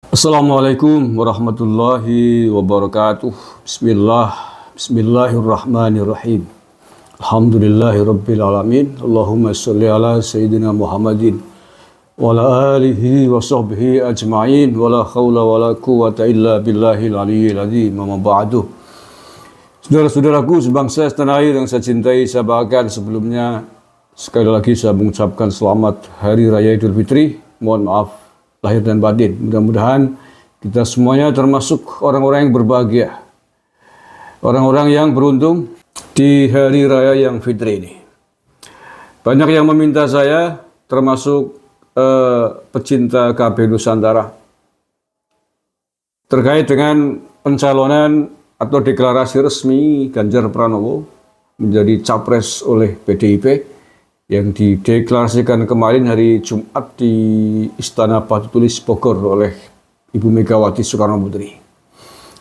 Assalamualaikum warahmatullahi wabarakatuh. Bismillahirrahmanirrahim. Alhamdulillahi rabbil alamin. Allahumma sholli ala sayyidina Muhammadin wa ala alihi wa sahbihi ajma'in. Wa la khawla wa la quwwata illa billahil aliyyil azim. Amma ba'du. Saudara-saudaraku sebangsa setanah air yang saya cintai, saya banggakan, sebelumnya sekali lagi saya mengucapkan selamat Hari Raya Idul Fitri. Mohon maaf lahir dan batin. Mudah-mudahan kita semuanya termasuk orang-orang yang berbahagia, orang-orang yang beruntung di Hari Raya yang Fitri ini. Banyak yang meminta saya, termasuk pecinta KB Nusantara, terkait dengan pencalonan atau deklarasi resmi Ganjar Pranowo menjadi capres oleh PDIP yang dideklarasikan kemarin hari Jumat di Istana Batu Tulis Bogor oleh Ibu Megawati Soekarno Putri.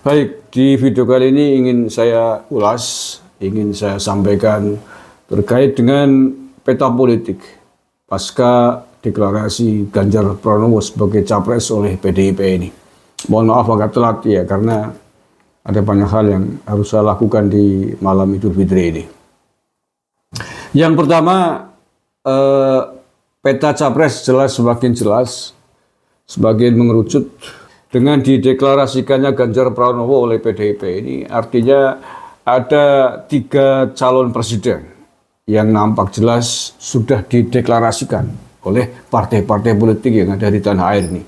Baik, di video kali ini ingin saya ulas, ingin saya sampaikan terkait dengan peta politik pasca deklarasi Ganjar Pranowo sebagai capres oleh PDIP ini. Mohon maaf agak telat ya, karena ada banyak hal yang harus saya lakukan di malam Idul Fitri ini. Yang pertama, peta capres jelas, semakin jelas, semakin mengerucut dengan dideklarasikannya Ganjar Pranowo oleh PDIP ini. Artinya ada 3 calon presiden yang nampak jelas sudah dideklarasikan oleh partai-partai politik yang ada di tanah air ini,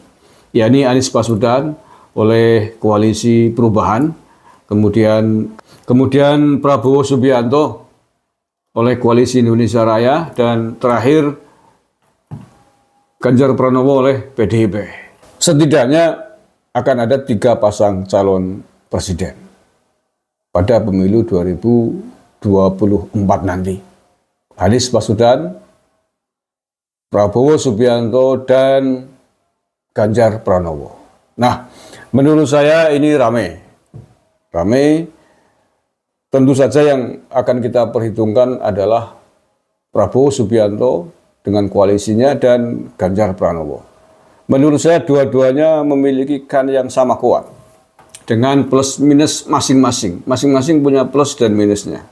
yakni Anies Baswedan oleh Koalisi Perubahan, kemudian Prabowo Subianto oleh Koalisi Indonesia Raya, dan terakhir Ganjar Pranowo oleh PDIP. Setidaknya akan ada 3 pasang calon presiden pada pemilu 2024 nanti. Anies Baswedan, Prabowo Subianto, dan Ganjar Pranowo. Nah, menurut saya ini ramai. Tentu saja yang akan kita perhitungkan adalah Prabowo Subianto dengan koalisinya dan Ganjar Pranowo. Menurut saya dua-duanya memiliki kan yang sama kuat dengan plus minus masing-masing. Masing-masing punya plus dan minusnya.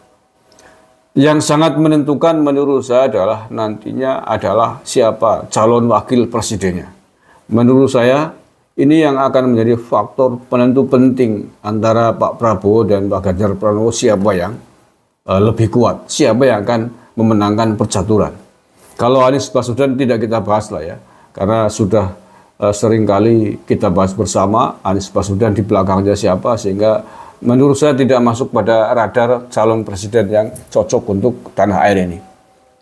Yang sangat menentukan menurut saya adalah nantinya adalah siapa calon wakil presidennya. Menurut saya ini yang akan menjadi faktor penentu penting antara Pak Prabowo dan Pak Ganjar Pranowo, siapa yang lebih kuat, siapa yang akan memenangkan percaturan. Kalau Anies Baswedan tidak kita bahas lah ya, karena sudah sering kali kita bahas bersama Anies Baswedan di belakangnya siapa, sehingga menurut saya tidak masuk pada radar calon presiden yang cocok untuk tanah air ini.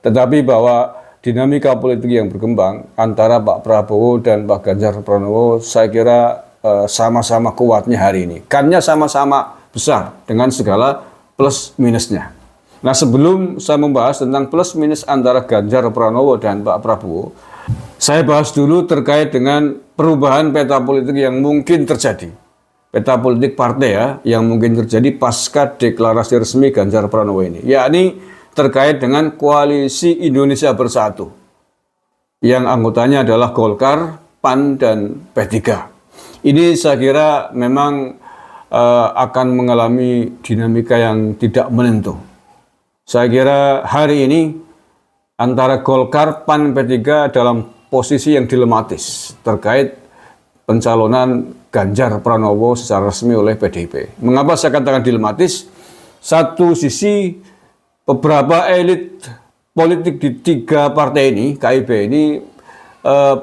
Tetapi bahwa dinamika politik yang berkembang antara Pak Prabowo dan Pak Ganjar Pranowo, saya kira sama-sama kuatnya hari ini. Kannya sama-sama besar dengan segala plus minusnya. Nah, sebelum saya membahas tentang plus minus antara Ganjar Pranowo dan Pak Prabowo, saya bahas dulu terkait dengan perubahan peta politik yang mungkin terjadi. Peta politik partai ya, yang mungkin terjadi pasca deklarasi resmi Ganjar Pranowo ini. Yakni terkait dengan Koalisi Indonesia Bersatu yang anggotanya adalah Golkar, PAN, dan P3. Ini saya kira memang akan mengalami dinamika yang tidak menentu. Saya kira hari ini antara Golkar, PAN, P3 dalam posisi yang dilematis terkait pencalonan Ganjar Pranowo secara resmi oleh PDIP. Mengapa saya katakan dilematis? Satu sisi, beberapa elit politik di 3 partai ini, KIB ini,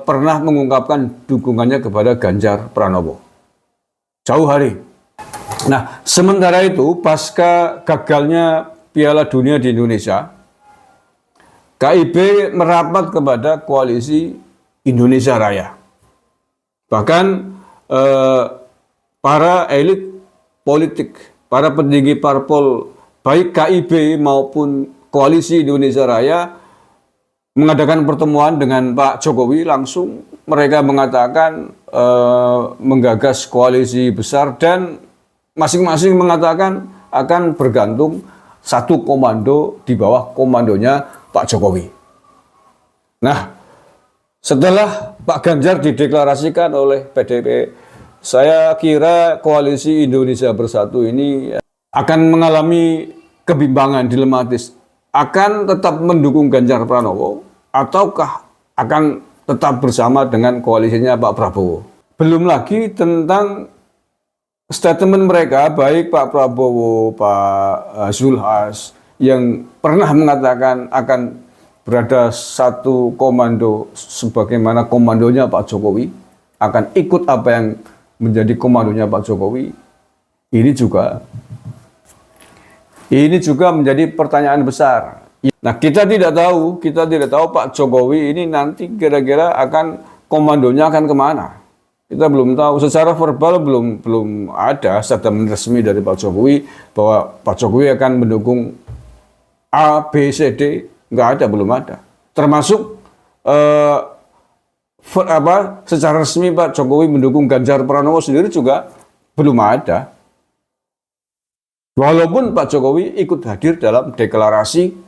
pernah mengungkapkan dukungannya kepada Ganjar Pranowo jauh hari. Nah, sementara itu pasca gagalnya Piala Dunia di Indonesia, KIB merapat kepada Koalisi Indonesia Raya. Bahkan para elit politik, para petinggi parpol baik KIB maupun Koalisi Indonesia Raya mengadakan pertemuan dengan Pak Jokowi langsung. Mereka mengatakan menggagas koalisi besar dan masing-masing mengatakan akan bergantung satu komando di bawah komandonya Pak Jokowi. Nah, setelah Pak Ganjar dideklarasikan oleh PDIP Saya kira koalisi Indonesia Bersatu ini akan mengalami kebimbangan dilematis. Akan tetap mendukung Ganjar Pranowo ataukah akan tetap bersama dengan koalisinya Pak Prabowo. Belum lagi tentang statement mereka, baik Pak Prabowo, Pak Zulhas, yang pernah mengatakan akan berada satu komando sebagaimana komandonya Pak Jokowi, akan ikut apa yang menjadi komandonya Pak Jokowi. Ini juga menjadi pertanyaan besar. Nah, kita tidak tahu Pak Jokowi ini nanti kira-kira akan komandonya akan kemana. Kita belum tahu. Secara verbal belum ada statement resmi dari Pak Jokowi bahwa Pak Jokowi akan mendukung A, B, C, D. Nggak ada, belum ada. Termasuk secara resmi Pak Jokowi mendukung Ganjar Pranowo sendiri juga belum ada. Walaupun Pak Jokowi ikut hadir dalam deklarasi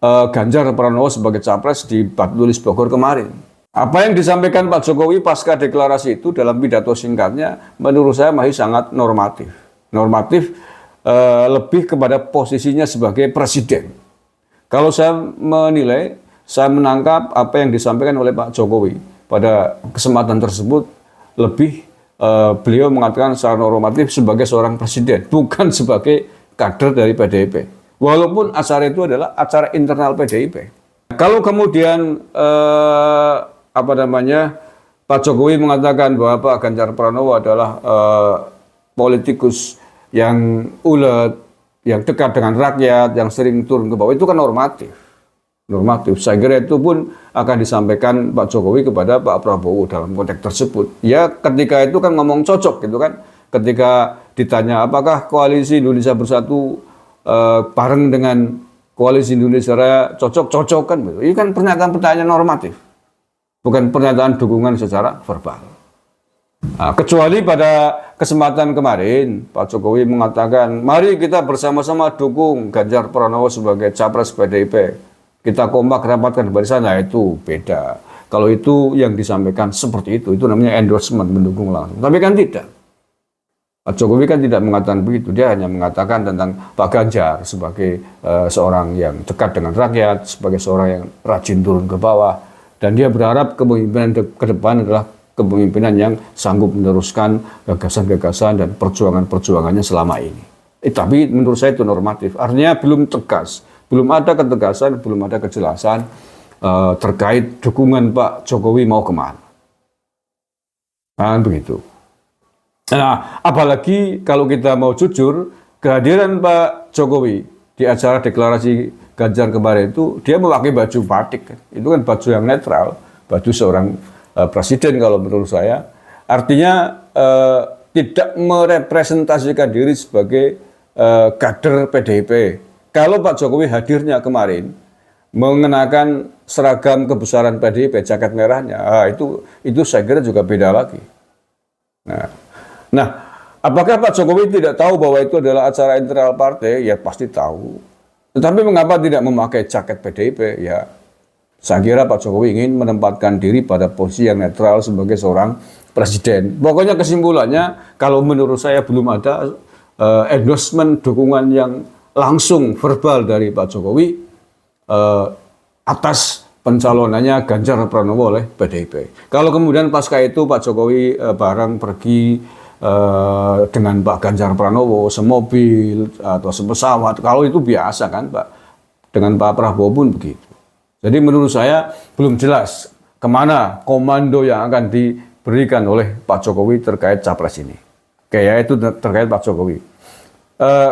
Ganjar Pranowo sebagai capres di Batu Tulis Bogor kemarin. Apa yang disampaikan Pak Jokowi pasca deklarasi itu dalam pidato singkatnya menurut saya masih sangat normatif. Lebih kepada posisinya sebagai presiden. Kalau saya menilai, saya menangkap apa yang disampaikan oleh Pak Jokowi pada kesempatan tersebut lebih beliau mengatakan secara normatif sebagai seorang presiden, bukan sebagai kader dari PDIP. Walaupun acara itu adalah acara internal PDIP. Kalau kemudian Pak Jokowi mengatakan bahwa Pak Ganjar Pranowo adalah politikus yang ulet, yang dekat dengan rakyat, yang sering turun ke bawah, itu kan normatif. Saya kira itu pun akan disampaikan Pak Jokowi kepada Pak Prabowo dalam konteks tersebut. Ya, ketika itu kan ngomong cocok gitu kan. Ketika ditanya apakah koalisi Indonesia Bersatu bareng dengan koalisi Indonesia Raya cocok kan gitu. Ini kan pernyataan normatif. Bukan pernyataan dukungan secara verbal. Nah, kecuali pada kesempatan kemarin Pak Jokowi mengatakan, mari kita bersama-sama dukung Ganjar Pranowo sebagai capres PDIP. Kita kompak rapatkan barisan, nah itu beda. Kalau itu yang disampaikan seperti itu namanya endorsement, mendukung langsung. Tapi kan tidak. Pak Jokowi kan tidak mengatakan begitu, dia hanya mengatakan tentang Pak Ganjar sebagai seorang yang dekat dengan rakyat, sebagai seorang yang rajin turun ke bawah. Dan dia berharap kepemimpinan ke depan adalah kepemimpinan yang sanggup meneruskan gagasan-gagasan dan perjuangan-perjuangannya selama ini. Tapi menurut saya itu normatif, artinya belum tegas. Belum ada ketegasan, belum ada kejelasan terkait dukungan Pak Jokowi mau kemana. Kan begitu. Nah, apalagi kalau kita mau jujur, kehadiran Pak Jokowi di acara deklarasi Ganjar kemarin itu, dia memakai baju batik. Itu kan baju yang netral, baju seorang presiden kalau menurut saya. Artinya tidak merepresentasikan diri sebagai kader PDIP. Kalau Pak Jokowi hadirnya kemarin mengenakan seragam kebesaran PDIP, jaket merahnya, itu saya kira juga beda lagi. Nah, apakah Pak Jokowi tidak tahu bahwa itu adalah acara internal partai? Ya pasti tahu. Tetapi mengapa tidak memakai jaket PDIP? Ya, saya kira Pak Jokowi ingin menempatkan diri pada posisi yang netral sebagai seorang presiden. Pokoknya kesimpulannya, kalau menurut saya belum ada endorsement dukungan yang langsung verbal dari Pak Jokowi atas pencalonannya Ganjar Pranowo oleh PDIP. Kalau kemudian pasca itu Pak Jokowi bareng pergi dengan Pak Ganjar Pranowo semobil atau sepesawat, kalau itu biasa kan Pak. Dengan Pak Prabowo pun begitu. Jadi menurut saya belum jelas kemana komando yang akan diberikan oleh Pak Jokowi terkait capres ini. Kayak itu terkait Pak Jokowi.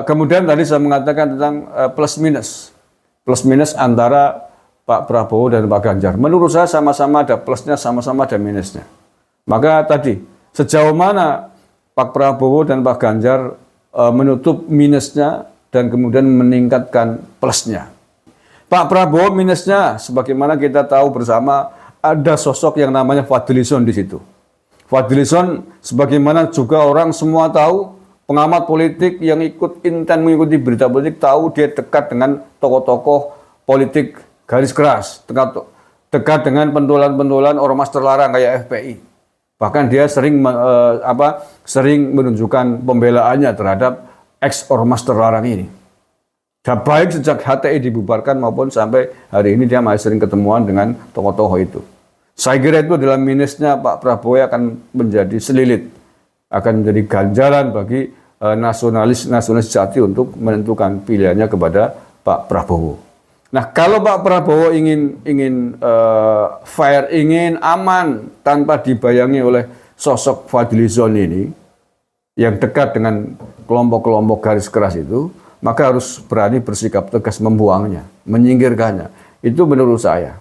Kemudian tadi saya mengatakan tentang plus minus antara Pak Prabowo dan Pak Ganjar. Menurut saya sama-sama ada plusnya, sama-sama ada minusnya. Maka tadi sejauh mana Pak Prabowo dan Pak Ganjar menutup minusnya dan kemudian meningkatkan plusnya. Pak Prabowo minusnya, sebagaimana kita tahu bersama, ada sosok yang namanya Fadlizon di situ. Fadlizon, sebagaimana juga orang semua tahu, pengamat politik yang intens mengikuti berita politik tahu dia dekat dengan tokoh-tokoh politik garis keras, dekat dengan pentolan-pentolan ormas terlarang kayak FPI. Bahkan dia sering menunjukkan pembelaannya terhadap ex ormas terlarang ini. Baik sejak HTI dibubarkan maupun sampai hari ini dia masih sering ketemuan dengan tokoh-tokoh itu. Saya kira itu adalah minusnya Pak Prabowo yang akan menjadi selilit, akan menjadi ganjaran bagi nasionalis sejati untuk menentukan pilihannya kepada Pak Prabowo. Nah, kalau Pak Prabowo ingin fair, ingin aman tanpa dibayangi oleh sosok Fadlizon ini yang dekat dengan kelompok-kelompok garis keras itu, maka harus berani bersikap tegas membuangnya, menyingkirkannya. Itu menurut saya.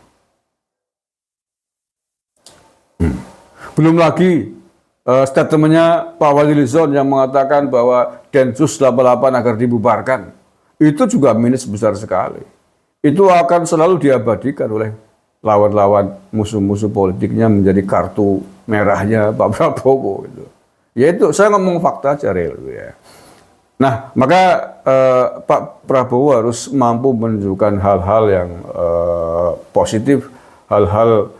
Belum lagi statementnya Pak Fadlizon yang mengatakan bahwa Densus 88 agar dibubarkan. Itu juga minus besar sekali. Itu akan selalu diabadikan oleh lawan-lawan musuh-musuh politiknya menjadi kartu merahnya Pak Prabowo. Gitu. Ya itu, saya ngomong fakta aja real. Ya. Nah, maka Pak Prabowo harus mampu menunjukkan hal-hal yang positif, hal-hal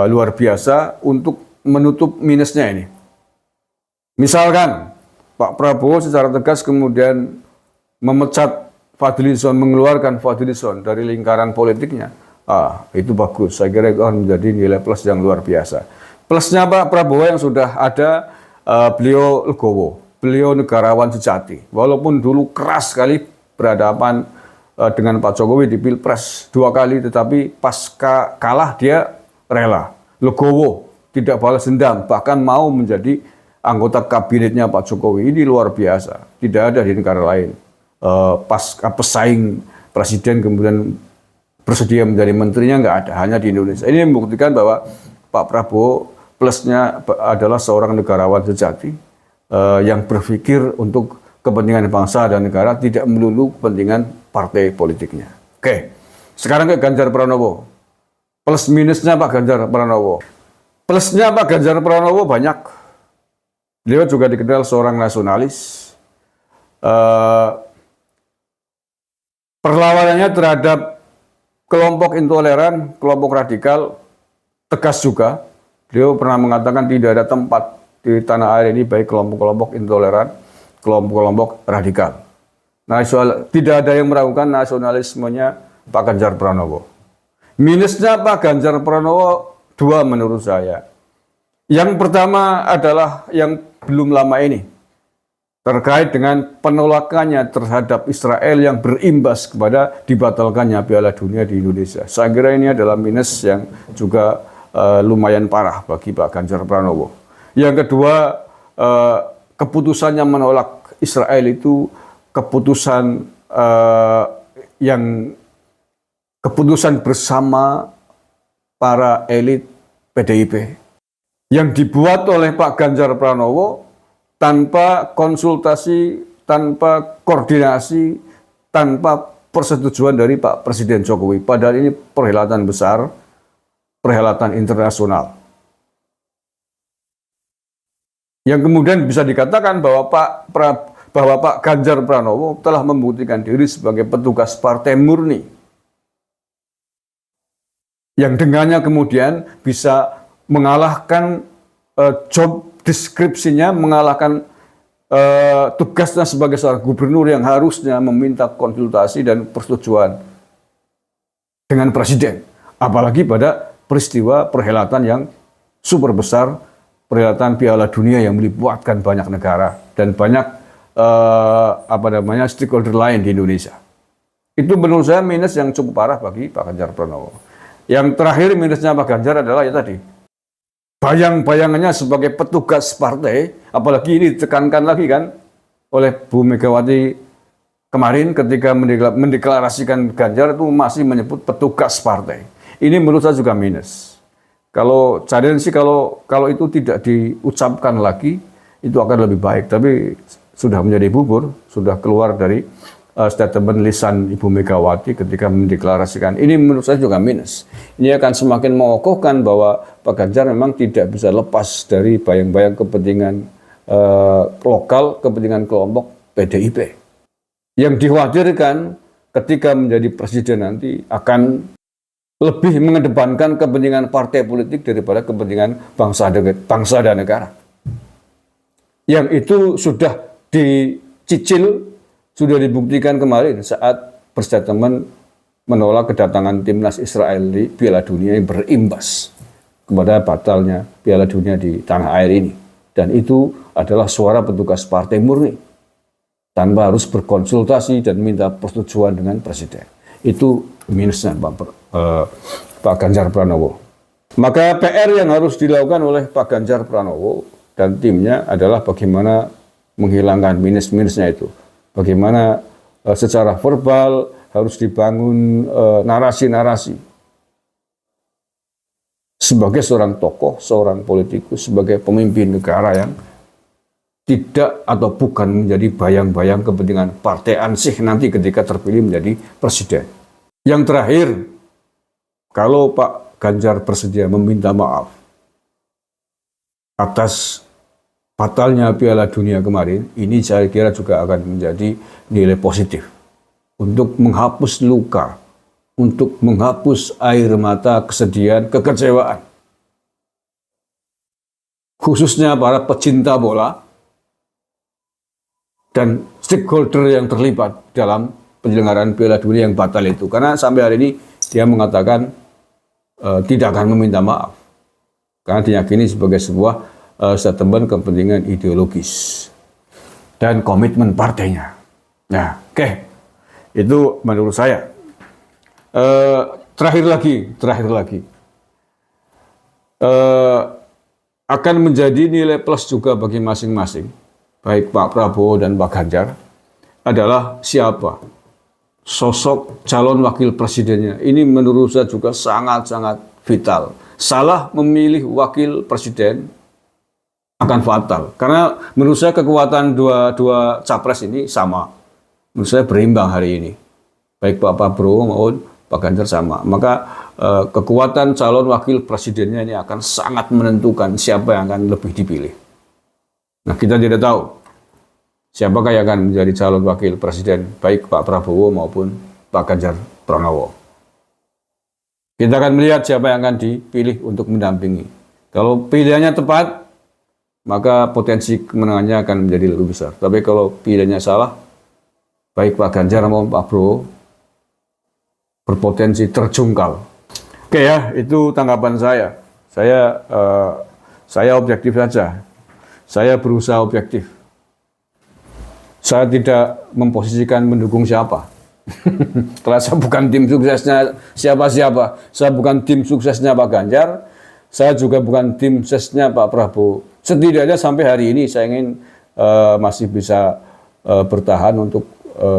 luar biasa untuk menutup minusnya ini. Misalkan Pak Prabowo secara tegas kemudian memecat Fadlizon, mengeluarkan Fadlizon dari lingkaran politiknya. Itu bagus. Saya kira itu akan menjadi nilai plus yang luar biasa. Plusnya Pak Prabowo yang sudah ada, beliau legowo. Beliau negarawan sejati. Walaupun dulu keras sekali berhadapan dengan Pak Jokowi di Pilpres 2 kali, tetapi pasca kalah dia rela, legowo, tidak balas dendam, bahkan mau menjadi anggota kabinetnya Pak Jokowi. Ini luar biasa, tidak ada di negara lain. Pasca pesaing presiden kemudian bersedia menjadi menterinya, nggak ada, hanya di Indonesia. Ini membuktikan bahwa Pak Prabowo plusnya adalah seorang negarawan sejati, yang berpikir untuk kepentingan bangsa dan negara, tidak melulu kepentingan partai politiknya. Oke, sekarang ke Ganjar Pranowo. Plus minusnya Pak Ganjar Pranowo. Plusnya Pak Ganjar Pranowo banyak. Beliau juga dikenal seorang nasionalis. Perlawanannya terhadap kelompok intoleran, kelompok radikal, tegas juga. Beliau pernah mengatakan tidak ada tempat di tanah air ini baik kelompok-kelompok intoleran, kelompok-kelompok radikal. Tidak ada yang meragukan nasionalismenya Pak Ganjar Pranowo. Minusnya Pak Ganjar Pranowo 2 menurut saya. Yang pertama adalah yang belum lama ini, terkait dengan penolakannya terhadap Israel yang berimbas kepada dibatalkannya Piala Dunia di Indonesia. Saya kira ini adalah minus yang juga lumayan parah bagi Pak Ganjar Pranowo. Yang kedua, keputusannya menolak Israel itu keputusan keputusan bersama para elit PDIP yang dibuat oleh Pak Ganjar Pranowo tanpa konsultasi, tanpa koordinasi, tanpa persetujuan dari Pak Presiden Jokowi. Padahal ini perhelatan besar, perhelatan internasional. Yang kemudian bisa dikatakan bahwa Pak Ganjar Pranowo telah membuktikan diri sebagai petugas partai murni, yang dengannya kemudian bisa mengalahkan job deskripsinya, mengalahkan tugasnya sebagai seorang gubernur yang harusnya meminta konsultasi dan persetujuan dengan presiden. Apalagi pada peristiwa perhelatan yang super besar, perhelatan Piala Dunia yang melibatkan banyak negara dan banyak stakeholder lain di Indonesia. Itu menurut saya minus yang cukup parah bagi Pak Ganjar Pranowo. Yang terakhir minusnya Pak Ganjar adalah ya tadi, bayang-bayangannya sebagai petugas partai, apalagi ini ditekankan lagi kan oleh Bu Megawati kemarin ketika mendeklarasikan Ganjar itu masih menyebut petugas partai. Ini menurut saya juga minus. Kalau cadel sih kalau itu tidak diucapkan lagi itu akan lebih baik. Tapi sudah menjadi bubur, sudah keluar dari statement lisan Ibu Megawati ketika mendeklarasikan. Ini menurut saya juga minus. Ini akan semakin mengokohkan bahwa Pak Ganjar memang tidak bisa lepas dari bayang-bayang kepentingan lokal, kepentingan kelompok PDIP. Yang dikhawatirkan ketika menjadi presiden nanti akan lebih mengedepankan kepentingan partai politik daripada kepentingan bangsa dan negara. Yang itu sudah dicicil, sudah dibuktikan kemarin saat berstatement menolak kedatangan timnas Israel di Piala Dunia yang berimbas kepada batalnya Piala Dunia di tanah air ini. Dan itu adalah suara petugas partai murni, tanpa harus berkonsultasi dan minta persetujuan dengan presiden. Itu minusnya Pak Ganjar Pranowo. Maka PR yang harus dilakukan oleh Pak Ganjar Pranowo dan timnya adalah bagaimana menghilangkan minus-minusnya itu. Bagaimana secara verbal harus dibangun narasi-narasi. Sebagai seorang tokoh, seorang politikus, sebagai pemimpin negara yang tidak atau bukan menjadi bayang-bayang kepentingan partai ansih nanti ketika terpilih menjadi presiden. Yang terakhir, kalau Pak Ganjar bersedia meminta maaf atas batalnya Piala Dunia kemarin, ini saya kira juga akan menjadi nilai positif untuk menghapus luka, untuk menghapus air mata kesedihan, kekecewaan. Khususnya para pecinta bola dan stakeholder yang terlibat dalam penyelenggaraan Piala Dunia yang batal itu. Karena sampai hari ini dia mengatakan tidak akan meminta maaf. Karena diyakini sebagai sebuah statement kepentingan ideologis dan komitmen partainya. Nah, oke. Itu menurut saya. Terakhir lagi. Akan menjadi nilai plus juga bagi masing-masing, baik Pak Prabowo dan Pak Ganjar, adalah siapa sosok calon wakil presidennya. Ini menurut saya juga sangat-sangat vital. Salah memilih wakil presiden akan fatal. Karena menurut saya kekuatan dua capres ini sama. Menurut saya berimbang hari ini. Baik Pak Prabowo maupun Pak Ganjar sama. Maka kekuatan calon wakil presidennya ini akan sangat menentukan siapa yang akan lebih dipilih. Nah, kita tidak tahu siapakah yang akan menjadi calon wakil presiden, baik Pak Prabowo maupun Pak Ganjar Pranowo. Kita akan melihat siapa yang akan dipilih untuk mendampingi. Kalau pilihannya tepat, maka potensi kemenangannya akan menjadi lebih besar. Tapi kalau pilihannya salah, baik Pak Ganjar maupun Pak Prabowo berpotensi terjungkal. Oke ya, itu tanggapan saya. Saya objektif saja. Saya berusaha objektif. Saya tidak memposisikan mendukung siapa. Karena saya bukan tim suksesnya siapa-siapa. Saya bukan tim suksesnya Pak Ganjar. Saya juga bukan tim suksesnya Pak Prabowo. Setidaknya sampai hari ini saya ingin masih bisa bertahan untuk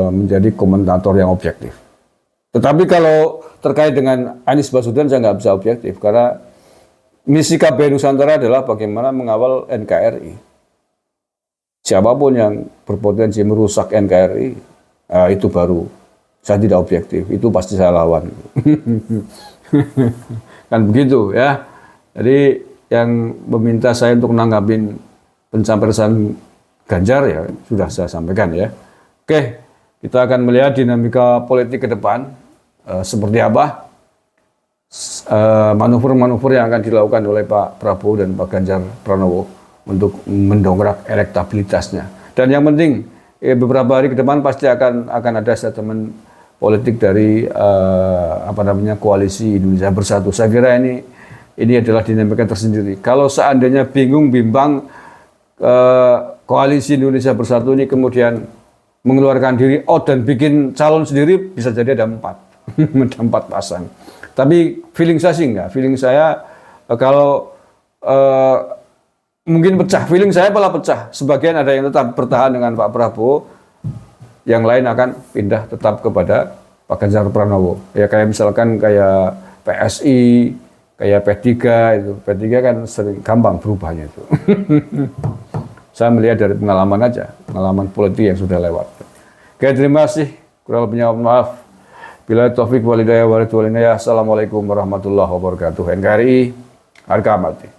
menjadi komentator yang objektif. Tetapi kalau terkait dengan Anies Baswedan saya nggak bisa objektif. Karena misi KBRI Nusantara adalah bagaimana mengawal NKRI. Siapapun yang berpotensi merusak NKRI, itu baru saya tidak objektif. Itu pasti saya lawan. Kan begitu ya. Jadi yang meminta saya untuk nanggapin pencapresan Ganjar ya sudah saya sampaikan ya. Oke, kita akan melihat dinamika politik ke depan seperti apa manuver-manuver yang akan dilakukan oleh Pak Prabowo dan Pak Ganjar Pranowo untuk mendongkrak elektabilitasnya. Dan yang penting beberapa hari ke depan pasti akan ada statement politik dari koalisi Indonesia Bersatu. Saya kira ini adalah dinamika tersendiri. Kalau seandainya bingung bimbang koalisi Indonesia Bersatu ini kemudian mengeluarkan diri out dan bikin calon sendiri, bisa jadi ada 4. Ada 4 pasang. Tapi feeling saya sih enggak. Feeling saya kalau mungkin pecah. Feeling saya malah pecah. Sebagian ada yang tetap bertahan dengan Pak Prabowo, yang lain akan pindah tetap kepada Pak Ganjar Pranowo. Ya kayak misalkan kayak PSI, kayak P3 itu. P3 kan sering gampang berubahnya itu. Saya melihat dari pengalaman aja, pengalaman politik yang sudah lewat. Oke, terima kasih. Kurang lebihnya maaf. Bila taufik walhidayah. Assalamualaikum warahmatullahi wabarakatuh. NKRI harga mati.